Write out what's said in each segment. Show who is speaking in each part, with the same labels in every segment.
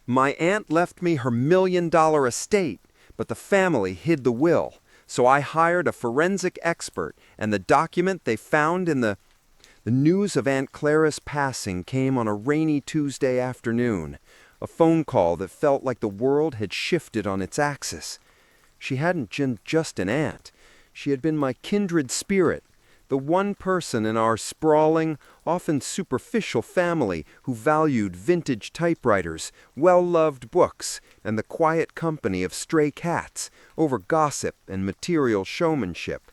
Speaker 1: My aunt left me her $1 million estate, but the family hid the will, so I hired a forensic expert, and the document they found in the news of Aunt Clara's passing came on a rainy Tuesday afternoon, a phone call that felt like the world had shifted on its axis. She hadn't been just an aunt. She had been my kindred spirit, the one person in our sprawling, often superficial family who valued vintage typewriters, well-loved books, and the quiet company of stray cats over gossip and material showmanship.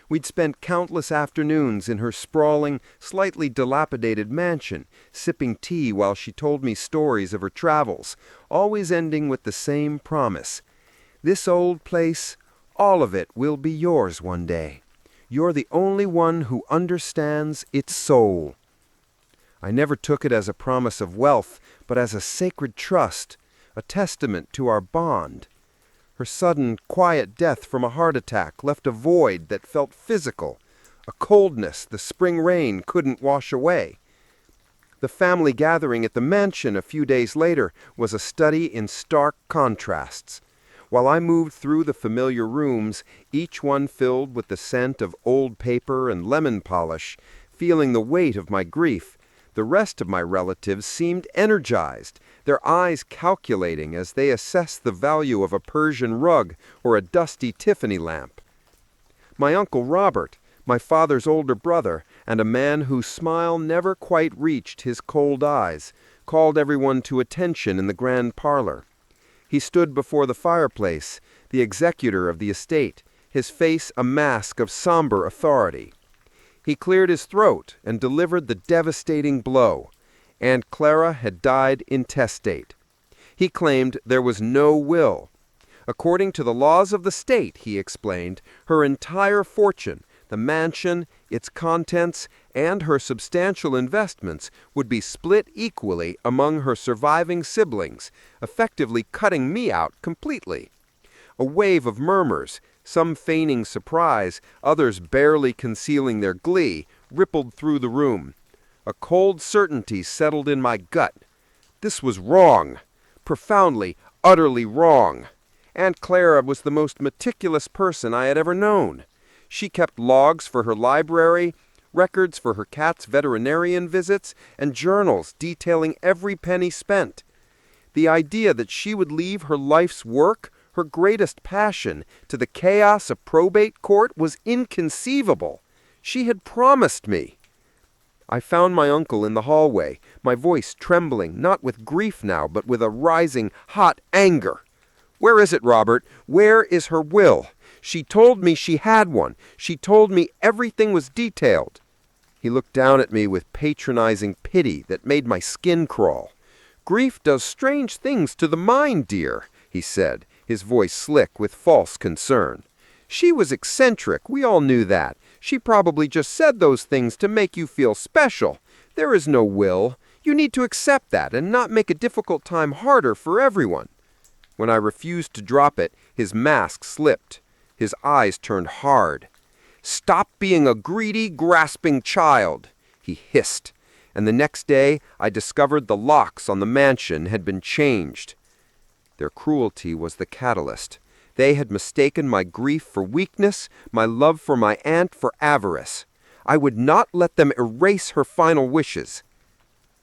Speaker 1: We'd spent countless afternoons in her sprawling, slightly dilapidated mansion, sipping tea while she told me stories of her travels, always ending with the same promise. This old place, all of it will be yours one day. You're the only one who understands its soul. I never took it as a promise of wealth, but as a sacred trust, a testament to our bond. Her sudden, quiet death from a heart attack left a void that felt physical, a coldness the spring rain couldn't wash away. The family gathering at the mansion a few days later was a study in stark contrasts. While I moved through the familiar rooms, each one filled with the scent of old paper and lemon polish, feeling the weight of my grief, the rest of my relatives seemed energized, their eyes calculating as they assessed the value of a Persian rug or a dusty Tiffany lamp. My Uncle Robert, my father's older brother, and a man whose smile never quite reached his cold eyes, called everyone to attention in the grand parlor. He stood before the fireplace, the executor of the estate, his face a mask of somber authority. He cleared his throat and delivered the devastating blow. Aunt Clara had died intestate. He claimed there was no will. According to the laws of the state, he explained, her entire fortune, the mansion, its contents, and her substantial investments would be split equally among her surviving siblings, effectively cutting me out completely. A wave of murmurs, some feigning surprise, others barely concealing their glee, rippled through the room. A cold certainty settled in my gut. This was wrong. Profoundly, utterly wrong. Aunt Clara was the most meticulous person I had ever known. She kept logs for her library, records for her cat's veterinarian visits, and journals detailing every penny spent. The idea that she would leave her life's work, her greatest passion, to the chaos of probate court was inconceivable. She had promised me. I found my uncle in the hallway, my voice trembling, not with grief now, but with a rising, hot anger. "Where is it, Robert? Where is her will? She told me she had one. She told me everything was detailed." He looked down at me with patronizing pity that made my skin crawl. "Grief does strange things to the mind, dear," he said, his voice slick with false concern. "She was eccentric, we all knew that. She probably just said those things to make you feel special. There is no will. You need to accept that and not make a difficult time harder for everyone." When I refused to drop it, his mask slipped. His eyes turned hard. "Stop being a greedy, grasping child," he hissed. And the next day I discovered the locks on the mansion had been changed. Their cruelty was the catalyst. They had mistaken my grief for weakness, my love for my aunt for avarice. I would not let them erase her final wishes.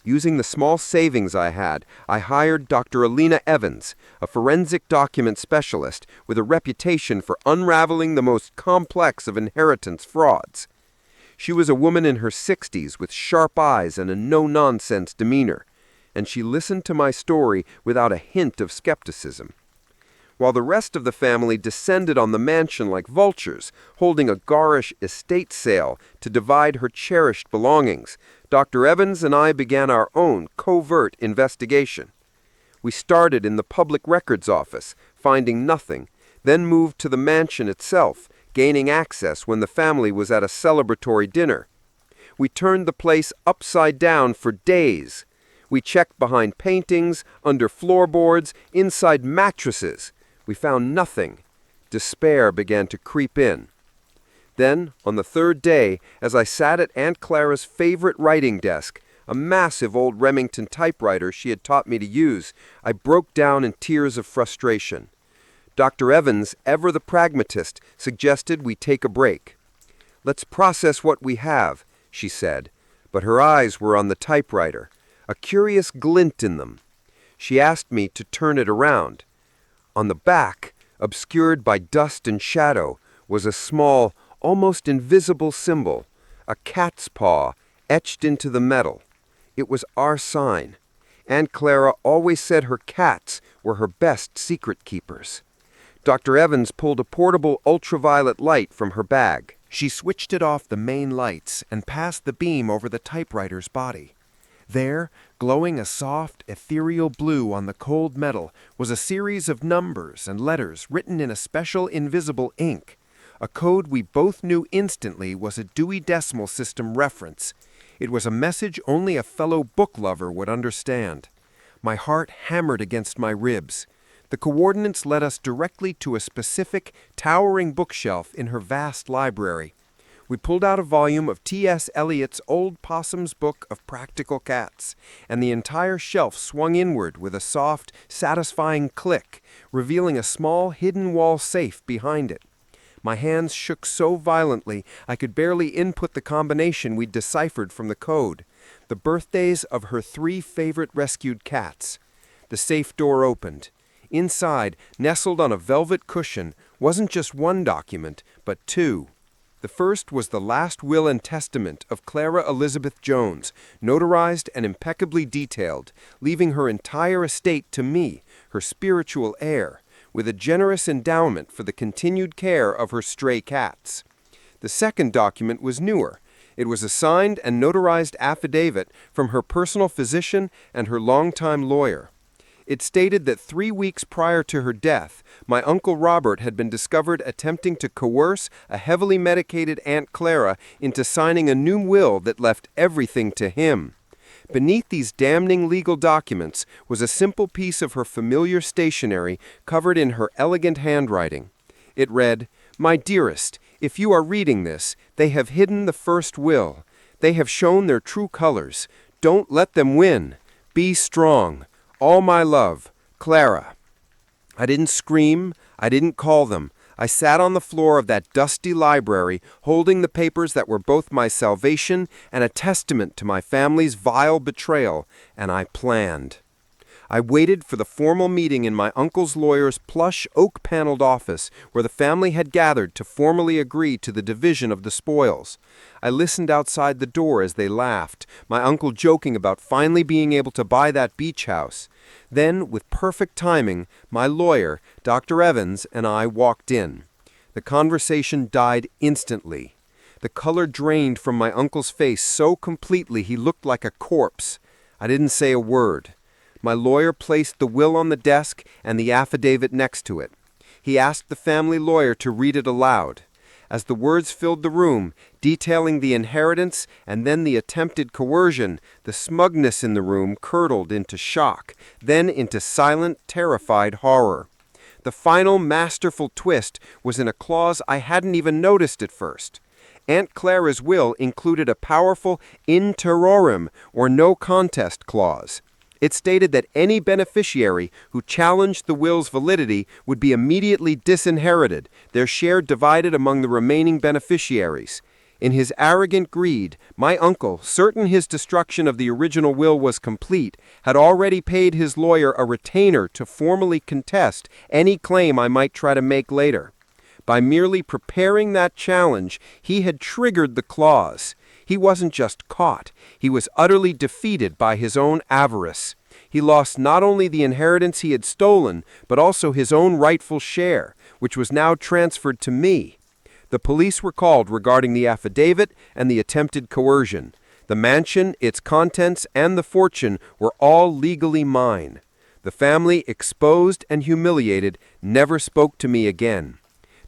Speaker 1: Using the small savings I had, I hired Dr. Alina Evans, a forensic document specialist with a reputation for unraveling the most complex of inheritance frauds. She was a woman in her 60s with sharp eyes and a no-nonsense demeanor, and she listened to my story without a hint of skepticism. While the rest of the family descended on the mansion like vultures, holding a garish estate sale to divide her cherished belongings, Dr. Evans and I began our own covert investigation. We started in the Public Records Office, finding nothing, then moved to the mansion itself, gaining access when the family was at a celebratory dinner. We turned the place upside down for days. We checked behind paintings, under floorboards, inside mattresses. We found nothing. Despair began to creep in. Then, on the third day, as I sat at Aunt Clara's favorite writing desk, a massive old Remington typewriter she had taught me to use. I broke down in tears of frustration. Dr. Evans, ever the pragmatist, suggested we take a break. "Let's process what we have," she said, but her eyes were on the typewriter, a curious glint in them. She asked me to turn it around. On the back, obscured by dust and shadow, was a small, almost invisible symbol, a cat's paw etched into the metal. It was our sign. Aunt Clara always said her cats were her best secret keepers. Dr. Evans pulled a portable ultraviolet light from her bag. She switched it off the main lights and passed the beam over the typewriter's body. There, glowing a soft, ethereal blue on the cold metal, was a series of numbers and letters written in a special invisible ink. A code we both knew instantly was a Dewey Decimal System reference. It was a message only a fellow book lover would understand. My heart hammered against my ribs. The coordinates led us directly to a specific, towering bookshelf in her vast library. We pulled out a volume of T.S. Eliot's Old Possum's Book of Practical Cats, and the entire shelf swung inward with a soft, satisfying click, revealing a small, hidden wall safe behind it. My hands shook so violently I could barely input the combination we'd deciphered from the code. The birthdays of her 3 favorite rescued cats. The safe door opened. Inside, nestled on a velvet cushion, wasn't just one document, but 2. The first was the last will and testament of Clara Elizabeth Jones, notarized and impeccably detailed, leaving her entire estate to me, her spiritual heir, with a generous endowment for the continued care of her stray cats. The second document was newer. It was a signed and notarized affidavit from her personal physician and her longtime lawyer. It stated that 3 weeks prior to her death, my Uncle Robert had been discovered attempting to coerce a heavily medicated Aunt Clara into signing a new will that left everything to him. Beneath these damning legal documents was a simple piece of her familiar stationery covered in her elegant handwriting. It read, "My dearest, if you are reading this, they have hidden the first will. They have shown their true colors. Don't let them win. Be strong. All my love, Clara." I didn't scream. I didn't call them. I sat on the floor of that dusty library, holding the papers that were both my salvation and a testament to my family's vile betrayal, and I planned. I waited for the formal meeting in my uncle's lawyer's plush oak-paneled office, where the family had gathered to formally agree to the division of the spoils. I listened outside the door as they laughed, my uncle joking about finally being able to buy that beach house. Then, with perfect timing, my lawyer, Dr. Evans, and I walked in. The conversation died instantly. The color drained from my uncle's face so completely he looked like a corpse. I didn't say a word. My lawyer placed the will on the desk and the affidavit next to it. He asked the family lawyer to read it aloud. As the words filled the room, detailing the inheritance and then the attempted coercion, the smugness in the room curdled into shock, then into silent, terrified horror. The final masterful twist was in a clause I hadn't even noticed at first. Aunt Clara's will included a powerful in terrorem, or no contest clause. It stated that any beneficiary who challenged the will's validity would be immediately disinherited, their share divided among the remaining beneficiaries. In his arrogant greed, my uncle, certain his destruction of the original will was complete, had already paid his lawyer a retainer to formally contest any claim I might try to make later. By merely preparing that challenge, he had triggered the clause. He wasn't just caught, he was utterly defeated by his own avarice. He lost not only the inheritance he had stolen, but also his own rightful share, which was now transferred to me. The police were called regarding the affidavit and the attempted coercion. The mansion, its contents, and the fortune were all legally mine. The family, exposed and humiliated, never spoke to me again.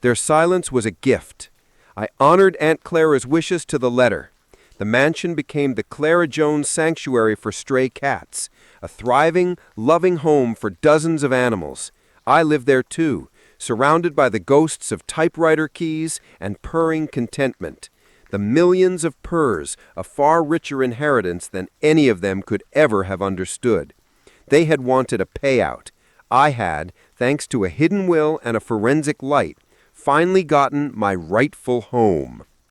Speaker 1: Their silence was a gift. I honored Aunt Clara's wishes to the letter. The mansion became the Clara Jones Sanctuary for Stray Cats, a thriving, loving home for dozens of animals. I lived there too, surrounded by the ghosts of typewriter keys and purring contentment. the millions of purs, a far richer inheritance than any of them could ever have understood. They had wanted a payout. I had, thanks to a hidden will and a forensic light, finally gotten my rightful home.